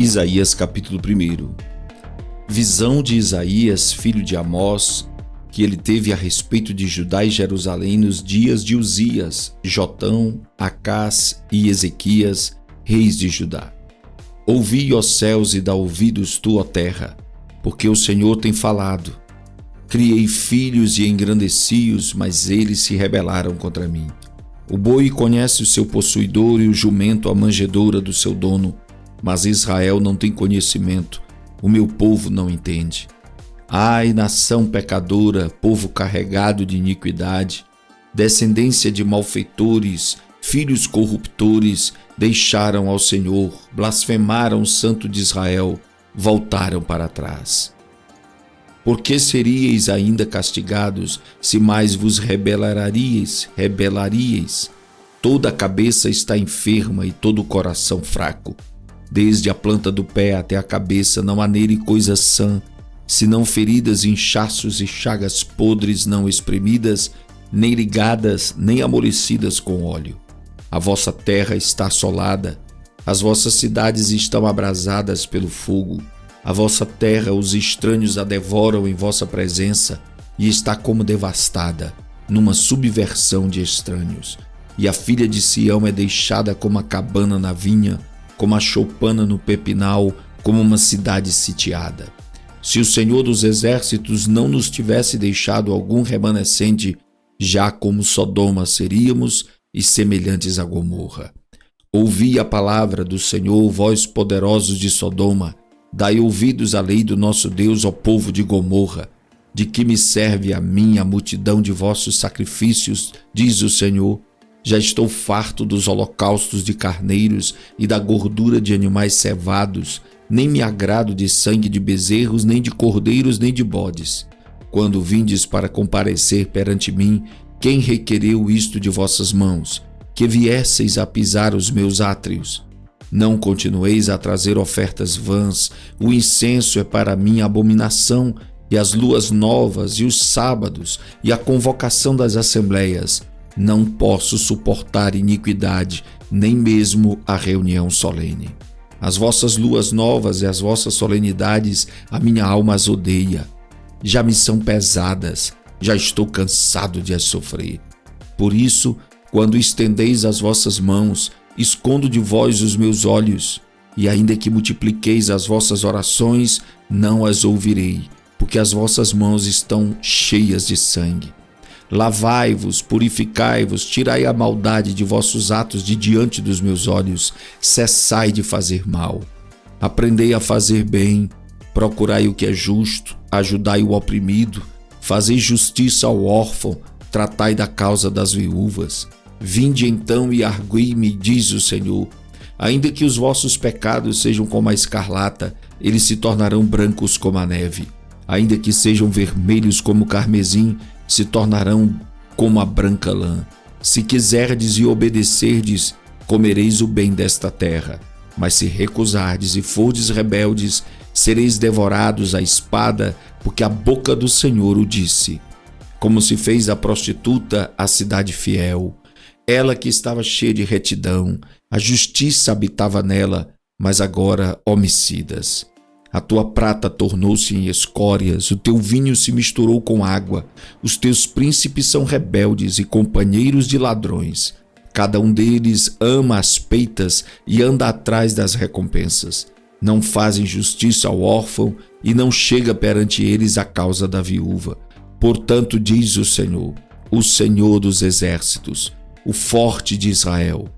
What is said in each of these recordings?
Isaías capítulo 1. Visão de Isaías, filho de Amós, que ele teve a respeito de Judá e Jerusalém nos dias de Uzias, Jotão, Acás e Ezequias, reis de Judá. Ouvi, ó céus, e dá ouvidos tu, ó terra, porque o Senhor tem falado. Criei filhos e engrandeci-os, mas eles se rebelaram contra mim. O boi conhece o seu possuidor e o jumento a manjedoura do seu dono, mas Israel não tem conhecimento, o meu povo não entende. Ai, nação pecadora, povo carregado de iniquidade, descendência de malfeitores, filhos corruptores, deixaram ao Senhor, blasfemaram o Santo de Israel, voltaram para trás. Por que seríeis ainda castigados, se mais vos rebelaríeis? Toda a cabeça está enferma e todo o coração fraco. Desde a planta do pé até a cabeça não há nele coisa sã, senão feridas, inchaços e chagas podres não espremidas, nem ligadas, nem amolecidas com óleo. A vossa terra está assolada, as vossas cidades estão abrasadas pelo fogo. A vossa terra os estranhos a devoram em vossa presença e está como devastada, numa subversão de estranhos. E a filha de Sião é deixada como a cabana na vinha, como a choupana no pepinal, como uma cidade sitiada. Se o Senhor dos Exércitos não nos tivesse deixado algum remanescente, já como Sodoma seríamos e semelhantes a Gomorra. Ouvi a palavra do Senhor, vós poderosos de Sodoma, dai ouvidos à lei do nosso Deus, ó povo de Gomorra. De que me serve a mim a multidão de vossos sacrifícios, diz o Senhor. Já estou farto dos holocaustos de carneiros e da gordura de animais cevados, nem me agrado de sangue de bezerros, nem de cordeiros, nem de bodes. Quando vindes para comparecer perante mim, quem requereu isto de vossas mãos? Que viesseis a pisar os meus átrios. Não continueis a trazer ofertas vãs, o incenso é para mim abominação, e as luas novas, e os sábados, e a convocação das assembleias. Não posso suportar iniquidade, nem mesmo a reunião solene. As vossas luas novas e as vossas solenidades, a minha alma as odeia. Já me são pesadas, já estou cansado de as sofrer. Por isso, quando estendeis as vossas mãos, escondo de vós os meus olhos, e ainda que multipliqueis as vossas orações, não as ouvirei, porque as vossas mãos estão cheias de sangue. Lavai-vos, purificai-vos, tirai a maldade de vossos atos de diante dos meus olhos, cessai de fazer mal. Aprendei a fazer bem, procurai o que é justo, ajudai o oprimido, fazei justiça ao órfão, tratai da causa das viúvas. Vinde então e argui-me, diz o Senhor. Ainda que os vossos pecados sejam como a escarlata, eles se tornarão brancos como a neve. Ainda que sejam vermelhos como o carmesim, se tornarão como a branca lã. Se quiserdes e obedecerdes, comereis o bem desta terra. Mas se recusardes e fordes rebeldes, sereis devorados à espada, porque a boca do Senhor o disse. Como se fez a prostituta a cidade fiel, ela que estava cheia de retidão, a justiça habitava nela, mas agora homicidas. A tua prata tornou-se em escórias, o teu vinho se misturou com água, os teus príncipes são rebeldes e companheiros de ladrões. Cada um deles ama as peitas e anda atrás das recompensas. Não fazem justiça ao órfão e não chega perante eles a causa da viúva. Portanto, diz o Senhor dos Exércitos, o forte de Israel: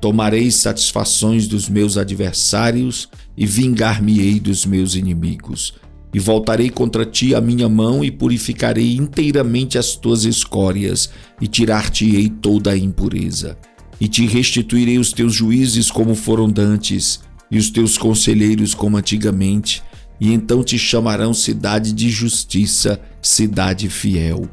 tomarei satisfações dos meus adversários e vingar-me-ei dos meus inimigos. E voltarei contra ti a minha mão e purificarei inteiramente as tuas escórias e tirar-te-ei toda a impureza. E te restituirei os teus juízes como foram dantes e os teus conselheiros como antigamente, e então te chamarão cidade de justiça, cidade fiel.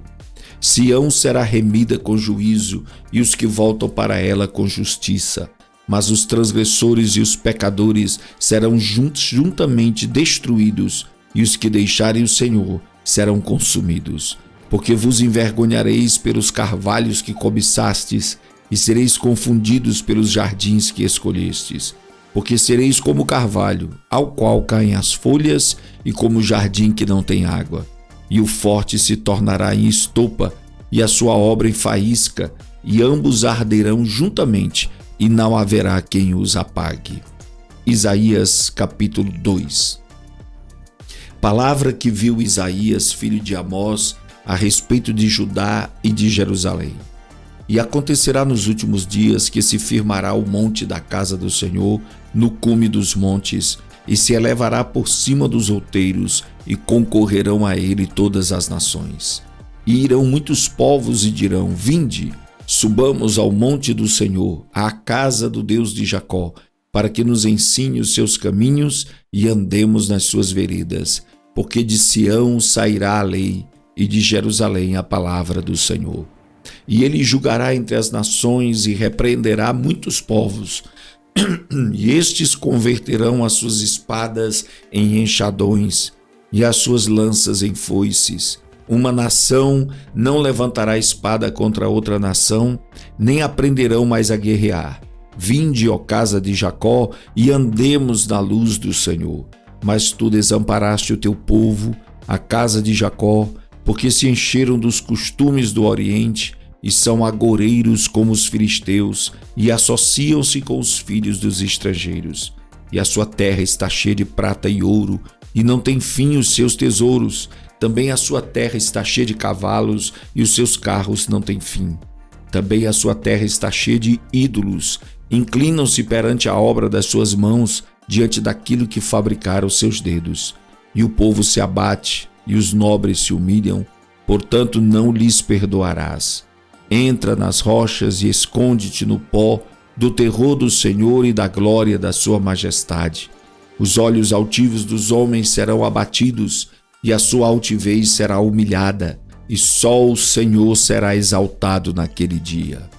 Sião será remida com juízo e os que voltam para ela com justiça. Mas os transgressores e os pecadores serão juntamente destruídos, e os que deixarem o Senhor serão consumidos. Porque vos envergonhareis pelos carvalhos que cobiçastes, e sereis confundidos pelos jardins que escolhestes. porque sereis como o carvalho, ao qual caem as folhas, e como o jardim que não tem água. E o forte se tornará em estopa, e a sua obra em faísca, e ambos arderão juntamente, e não haverá quem os apague. Isaías capítulo 2. Palavra que viu Isaías, filho de Amós, a respeito de Judá e de Jerusalém. E acontecerá nos últimos dias que se firmará o monte da casa do Senhor no cume dos montes, e se elevará por cima dos outeiros, e concorrerão a ele todas as nações. E irão muitos povos e dirão: Vinde, subamos ao monte do Senhor, à casa do Deus de Jacó, para que nos ensine os seus caminhos e andemos nas suas veredas. Porque de Sião sairá a lei, e de Jerusalém a palavra do Senhor. E ele julgará entre as nações e repreenderá muitos povos, e estes converterão as suas espadas em enxadões e as suas lanças em foices. Uma nação não levantará espada contra outra nação, nem aprenderão mais a guerrear. Vinde, ó casa de Jacó, e andemos na luz do Senhor. Mas tu desamparaste o teu povo, a casa de Jacó, porque se encheram dos costumes do Oriente, e são agoreiros como os filisteus, e associam-se com os filhos dos estrangeiros. E a sua terra está cheia de prata e ouro, e não tem fim os seus tesouros. Também a sua terra está cheia de cavalos, e os seus carros não têm fim. Também a sua terra está cheia de ídolos, inclinam-se perante a obra das suas mãos, diante daquilo que fabricaram os seus dedos. E o povo se abate, e os nobres se humilham, portanto não lhes perdoarás. Entra nas rochas e esconde-te no pó do terror do Senhor e da glória da sua majestade. Os olhos altivos dos homens serão abatidos, e a sua altivez será humilhada, e só o Senhor será exaltado naquele dia.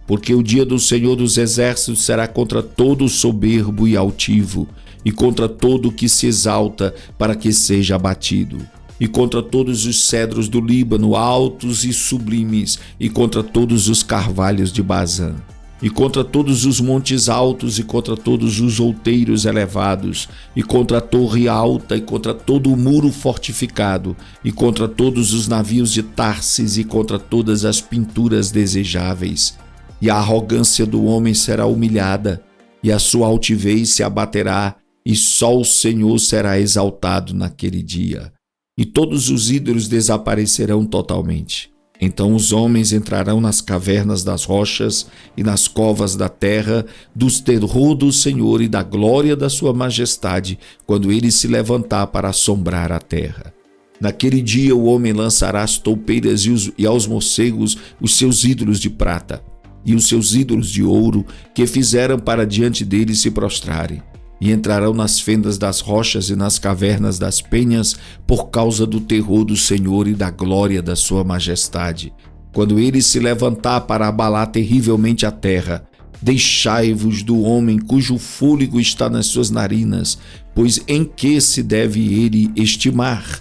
Porque o dia do Senhor dos Exércitos será contra todo soberbo e altivo, e contra todo que se exalta para que seja abatido, e contra todos os cedros do Líbano, altos e sublimes, e contra todos os carvalhos de Bazã, e contra todos os montes altos, e contra todos os outeiros elevados, e contra a torre alta, e contra todo o muro fortificado, e contra todos os navios de Tarsis, e contra todas as pinturas desejáveis. E a arrogância do homem será humilhada, e a sua altivez se abaterá, e só o Senhor será exaltado naquele dia. E todos os ídolos desaparecerão totalmente. Então os homens entrarão nas cavernas das rochas e nas covas da terra, do terror do Senhor e da glória da sua majestade, quando ele se levantar para assombrar a terra. Naquele dia o homem lançará as toupeiras e aos morcegos os seus ídolos de prata, e os seus ídolos de ouro, que fizeram para diante dele se prostrarem. E entrarão nas fendas das rochas e nas cavernas das penhas, por causa do terror do Senhor e da glória da sua majestade. Quando ele se levantar para abalar terrivelmente a terra, deixai-vos do homem cujo fôlego está nas suas narinas, pois em que se deve ele estimar?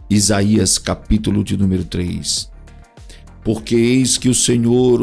Isaías capítulo de número 3. Porque eis que o Senhor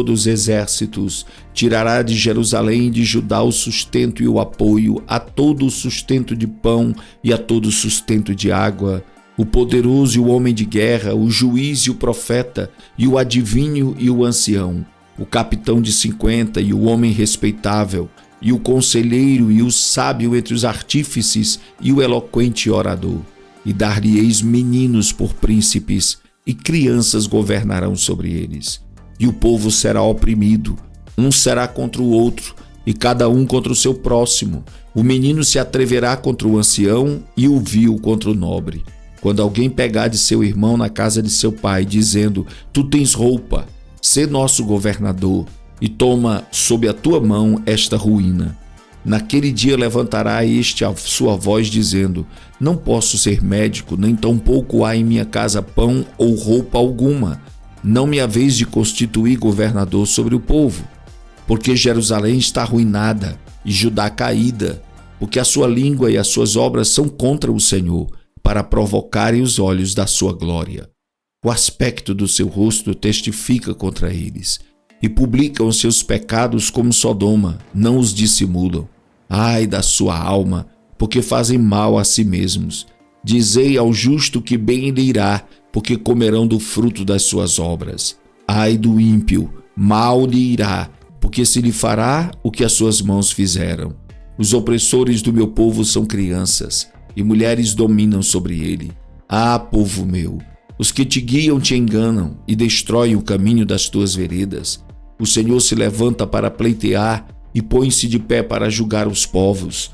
dos exércitos, tirará de Jerusalém e de Judá o sustento e o apoio, a todo o sustento de pão e a todo o sustento de água, o poderoso e o homem de guerra, o juiz e o profeta, e o adivinho e o ancião, o capitão de 50 e o homem respeitável, e o conselheiro e o sábio entre os artífices e o eloquente orador. E dar-lhe-eis meninos por príncipes, e crianças governarão sobre eles. E o povo será oprimido, um será contra o outro, e cada um contra o seu próximo. O menino se atreverá contra o ancião, e o vil contra o nobre. Quando alguém pegar de seu irmão na casa de seu pai, dizendo: Tu tens roupa, sê nosso governador, e toma sob a tua mão esta ruína. Naquele dia levantará este a sua voz, dizendo: Não posso ser médico, nem tampouco há em minha casa pão ou roupa alguma. Não me haveis de constituir governador sobre o povo. Porque Jerusalém está arruinada e Judá caída, porque a sua língua e as suas obras são contra o Senhor, para provocarem os olhos da sua glória. O aspecto do seu rosto testifica contra eles, e publicam os seus pecados como Sodoma, não os dissimulam. Ai da sua alma, porque fazem mal a si mesmos. Dizei ao justo que bem lhe irá, porque comerão do fruto das suas obras. Ai do ímpio, mal lhe irá, porque se lhe fará o que as suas mãos fizeram. Os opressores do meu povo são crianças, e mulheres dominam sobre ele. Ah, povo meu, os que te guiam te enganam e destroem o caminho das tuas veredas. O Senhor se levanta para pleitear e põe-se de pé para julgar os povos.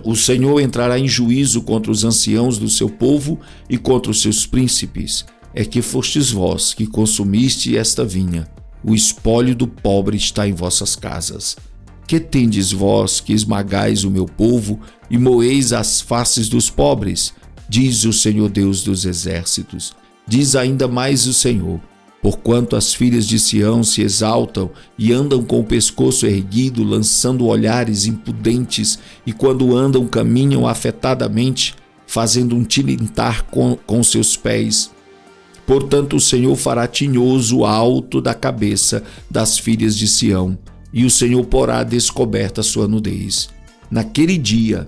O Senhor entrará em juízo contra os anciãos do seu povo e contra os seus príncipes. É que fostes vós que consumiste esta vinha. O espólio do pobre está em vossas casas. Que tendes vós que esmagais o meu povo e moeis as faces dos pobres? Diz o Senhor Deus dos exércitos. Diz ainda mais o Senhor: porquanto as filhas de Sião se exaltam e andam com o pescoço erguido, lançando olhares impudentes, e quando andam caminham afetadamente, fazendo um tilintar com seus pés. Portanto o Senhor fará tinhoso o alto da cabeça das filhas de Sião, e o Senhor porá descoberta a sua nudez. Naquele dia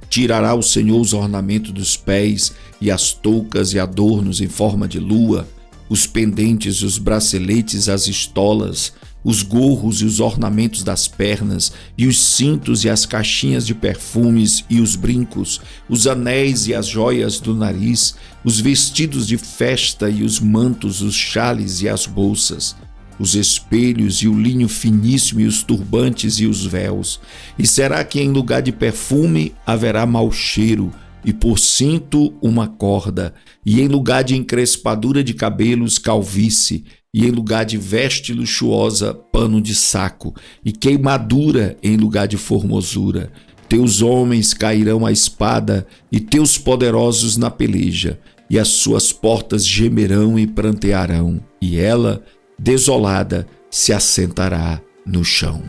tirará o Senhor os ornamentos dos pés, e as toucas e adornos em forma de lua, os pendentes, os braceletes, as estolas, os gorros e os ornamentos das pernas, e os cintos e as caixinhas de perfumes e os brincos, os anéis e as joias do nariz, os vestidos de festa e os mantos, os xales e as bolsas, os espelhos e o linho finíssimo e os turbantes e os véus. E será que em lugar de perfume haverá mau cheiro, e por cinto uma corda, e em lugar de encrespadura de cabelos, calvície, e em lugar de veste luxuosa, pano de saco, e queimadura em lugar de formosura. Teus homens cairão à espada, e teus poderosos na peleja, e as suas portas gemerão e prantearão, e ela, desolada, se assentará no chão.